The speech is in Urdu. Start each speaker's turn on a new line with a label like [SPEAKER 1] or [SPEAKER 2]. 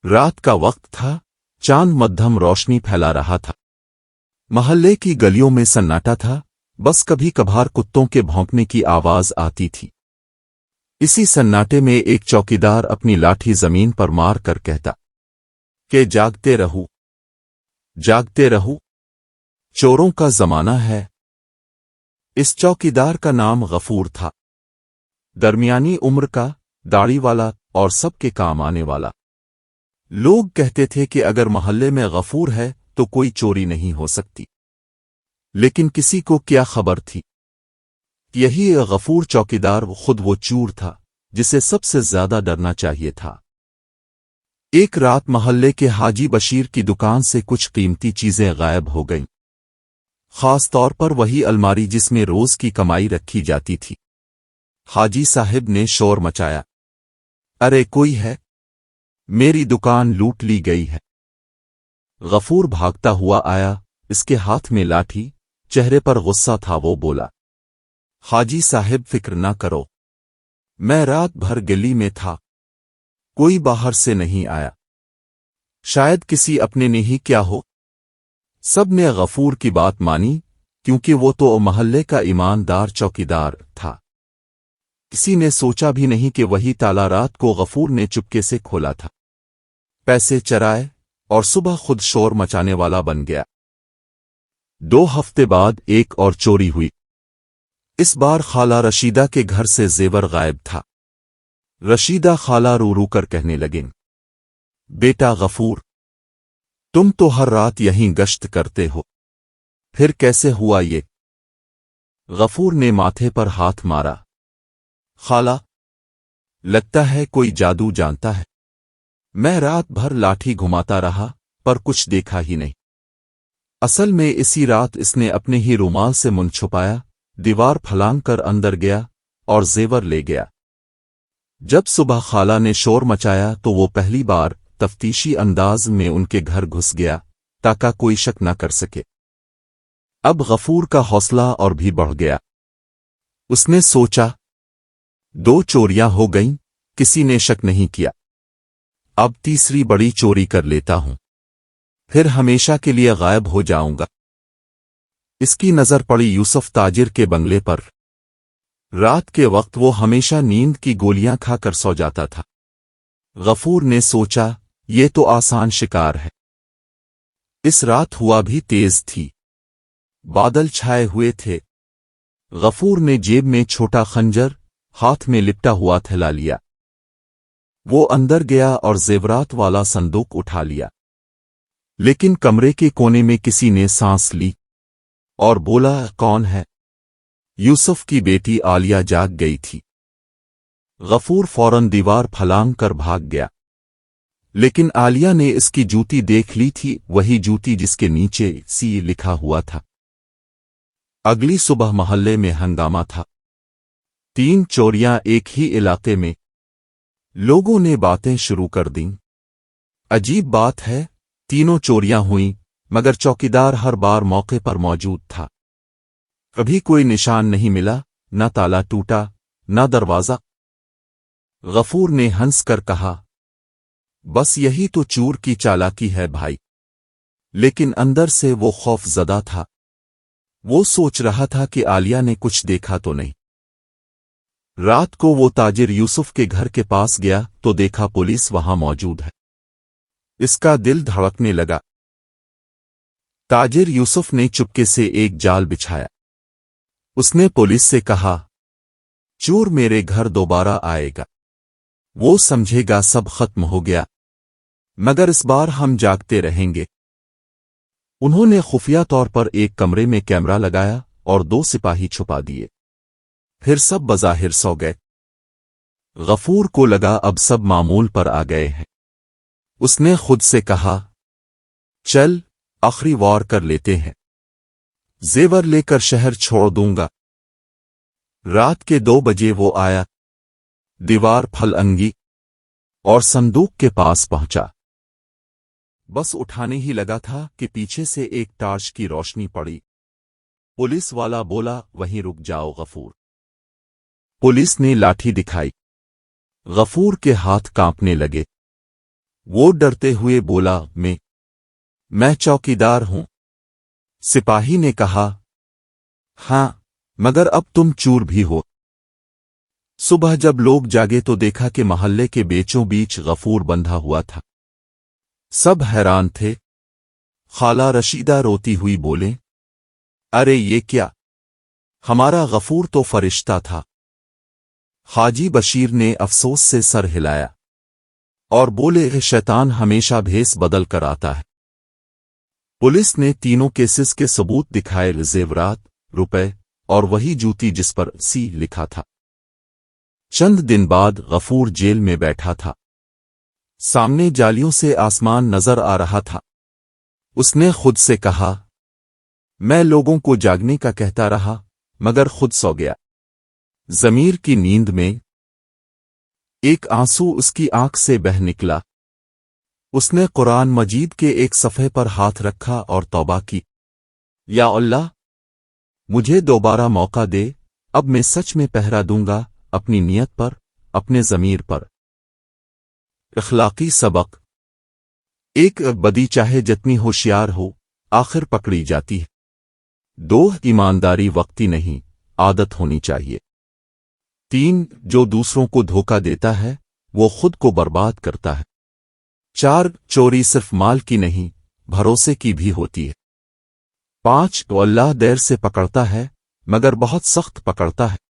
[SPEAKER 1] رات کا وقت تھا، چاند مدھم روشنی پھیلا رہا تھا۔ محلے کی گلیوں میں سناٹا تھا، بس کبھی کبھار کتوں کے بھونکنے کی آواز آتی تھی۔ اسی سناٹے میں ایک چوکیدار اپنی لاٹھی زمین پر مار کر کہتا کہ جاگتے رہو، جاگتے رہو، چوروں کا زمانہ ہے۔ اس چوکیدار کا نام غفور تھا، درمیانی عمر کا، داڑھی والا اور سب کے کام آنے والا۔ لوگ کہتے تھے کہ اگر محلے میں غفور ہے تو کوئی چوری نہیں ہو سکتی، لیکن کسی کو کیا خبر تھی؟ یہی غفور چوکیدار خود وہ چور تھا جسے سب سے زیادہ ڈرنا چاہیے تھا۔ ایک رات محلے کے حاجی بشیر کی دکان سے کچھ قیمتی چیزیں غائب ہو گئیں، خاص طور پر وہی الماری جس میں روز کی کمائی رکھی جاتی تھی۔ حاجی صاحب نے شور مچایا، ارے کوئی ہے، میری دکان لوٹ لی گئی ہے۔ غفور بھاگتا ہوا آیا، اس کے ہاتھ میں لاٹھی، چہرے پر غصہ تھا۔ وہ بولا، حاجی صاحب فکر نہ کرو، میں رات بھر گلی میں تھا، کوئی باہر سے نہیں آیا، شاید کسی اپنے نے ہی کیا ہو۔ سب نے غفور کی بات مانی کیونکہ وہ تو محلے کا ایماندار چوکیدار تھا۔ کسی نے سوچا بھی نہیں کہ وہی تالا رات کو غفور نے چپکے سے کھولا تھا، پیسے چرائے اور صبح خود شور مچانے والا بن گیا۔ 2 ہفتے بعد ایک اور چوری ہوئی۔ اس بار خالہ رشیدہ کے گھر سے زیور غائب تھا۔ رشیدہ خالہ رو رو کر کہنے لگیں، بیٹا غفور، تم تو ہر رات یہیں گشت کرتے ہو، پھر کیسے ہوا یہ؟ غفور نے ماتھے پر ہاتھ مارا، خالہ، لگتا ہے کوئی جادو جانتا ہے، میں رات بھر لاٹھی گھماتا رہا پر کچھ دیکھا ہی نہیں۔ اصل میں اسی رات اس نے اپنے ہی رومال سے منہ چھپایا، دیوار پھلانگ کر اندر گیا اور زیور لے گیا۔ جب صبح خالہ نے شور مچایا تو وہ پہلی بار تفتیشی انداز میں ان کے گھر گھس گیا تاکہ کوئی شک نہ کر سکے۔ اب غفور کا حوصلہ اور بھی بڑھ گیا۔ اس نے سوچا، 2 چوریاں ہو گئیں، کسی نے شک نہیں کیا، اب تیسری بڑی چوری کر لیتا ہوں، پھر ہمیشہ کے لیے غائب ہو جاؤں گا۔ اس کی نظر پڑی یوسف تاجر کے بنگلے پر۔ رات کے وقت وہ ہمیشہ نیند کی گولیاں کھا کر سو جاتا تھا۔ غفور نے سوچا، یہ تو آسان شکار ہے۔ اس رات ہوا بھی تیز تھی، بادل چھائے ہوئے تھے۔ غفور نے جیب میں چھوٹا خنجر ہاتھ میں لپٹا ہوا تھیلا لیا۔ وہ اندر گیا اور زیورات والا صندوق اٹھا لیا، لیکن کمرے کے کونے میں کسی نے سانس لی اور بولا، کون ہے؟ یوسف کی بیٹی عالیہ جاگ گئی تھی۔ غفور فوراً دیوار پھلانگ کر بھاگ گیا، لیکن عالیہ نے اس کی جوتی دیکھ لی تھی، وہی جوتی جس کے نیچے سی لکھا ہوا تھا۔ اگلی صبح محلے میں ہنگامہ تھا، 3 چوریاں ایک ہی علاقے میں۔ لوگوں نے باتیں شروع کر دیں، عجیب بات ہے، تینوں چوریاں ہوئیں مگر چوکیدار ہر بار موقع پر موجود تھا۔ کبھی کوئی نشان نہیں ملا، نہ تالا ٹوٹا، نہ دروازہ۔ غفور نے ہنس کر کہا، بس یہی تو چور کی چالاکی ہے بھائی۔ لیکن اندر سے وہ خوف زدہ تھا، وہ سوچ رہا تھا کہ عالیہ نے کچھ دیکھا تو نہیں۔ رات کو وہ تاجر یوسف کے گھر کے پاس گیا تو دیکھا پولیس وہاں موجود ہے۔ اس کا دل دھڑکنے لگا۔ تاجر یوسف نے چپکے سے ایک جال بچھایا۔ اس نے پولیس سے کہا، چور میرے گھر دوبارہ آئے گا، وہ سمجھے گا سب ختم ہو گیا، مگر اس بار ہم جاگتے رہیں گے۔ انہوں نے خفیہ طور پر ایک کمرے میں کیمرہ لگایا اور 2 سپاہی چھپا دیے، پھر سب بظاہر سو گئے۔ غفور کو لگا اب سب معمول پر آ گئے ہیں۔ اس نے خود سے کہا، چل آخری وار کر لیتے ہیں، زیور لے کر شہر چھوڑ دوں گا۔ رات کے 2 بجے وہ آیا، دیوار پھل انگی اور صندوق کے پاس پہنچا۔ بس اٹھانے ہی لگا تھا کہ پیچھے سے ایک ٹارچ کی روشنی پڑی۔ پولیس والا بولا، وہیں رک جاؤ غفور۔ پولیس نے لاٹھی دکھائی، غفور کے ہاتھ کانپنے لگے۔ وہ ڈرتے ہوئے بولا، میں چوکیدار ہوں۔ سپاہی نے کہا، ہاں، مگر اب تم چور بھی ہو۔ صبح جب لوگ جاگے تو دیکھا کہ محلے کے بیچوں بیچ غفور بندھا ہوا تھا۔ سب حیران تھے۔ خالہ رشیدہ روتی ہوئی بولیں، ارے یہ کیا؟ ہمارا غفور تو فرشتہ تھا۔ حاجی بشیر نے افسوس سے سر ہلایا اور بولے، شیطان ہمیشہ بھیس بدل کر آتا ہے۔ پولیس نے تینوں کیسز کے ثبوت دکھائے، زیورات، روپے اور وہی جوتی جس پر سی لکھا تھا۔ چند دن بعد غفور جیل میں بیٹھا تھا۔ سامنے جالیوں سے آسمان نظر آ رہا تھا۔ اس نے خود سے کہا، میں لوگوں کو جاگنے کا کہتا رہا مگر خود سو گیا۔ ضمیر کی نیند میں ایک آنسو اس کی آنکھ سے بہہ نکلا۔ اس نے قرآن مجید کے ایک صفحے پر ہاتھ رکھا اور توبہ کی، یا اللہ، مجھے دوبارہ موقع دے، اب میں سچ میں پہرا دوں گا، اپنی نیت پر، اپنے ضمیر پر۔ اخلاقی سبق: ایک، بدی چاہے جتنی ہوشیار ہو، آخر پکڑی جاتی ہے۔ دو، ایمانداری وقتی نہیں، عادت ہونی چاہیے۔ تین، جو دوسروں کو دھوکہ دیتا ہے وہ خود کو برباد کرتا ہے۔ چار، چوری صرف مال کی نہیں، بھروسے کی بھی ہوتی ہے۔ پانچ، تو اللہ دیر سے پکڑتا ہے مگر بہت سخت پکڑتا ہے۔